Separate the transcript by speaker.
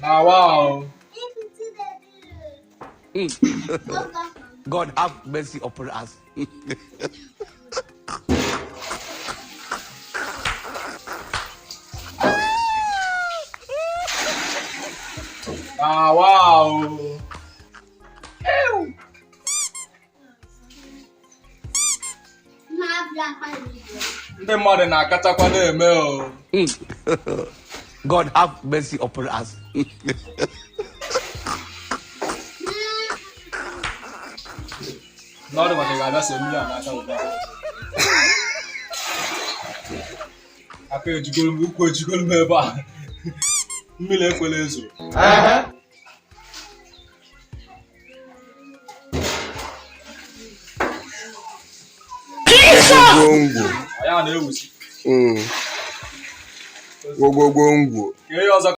Speaker 1: Ah, wow.
Speaker 2: God have mercy upon us.
Speaker 1: Ah, wow. Ndị mmadụ na-akachakwa na-eme o.
Speaker 2: God have mercy upon us.
Speaker 1: N'ọdụ maka ị ga-abịa see mmiri a n'aka ugbu a. Aka ejigoro m, ụkwụ ejigoro m ebe a. Mmiri ekwela ezo.
Speaker 3: Gwongwo.
Speaker 1: Anyị a na-ewusi.
Speaker 3: Gwogwogwongwo.
Speaker 1: Ka ihe ọzọ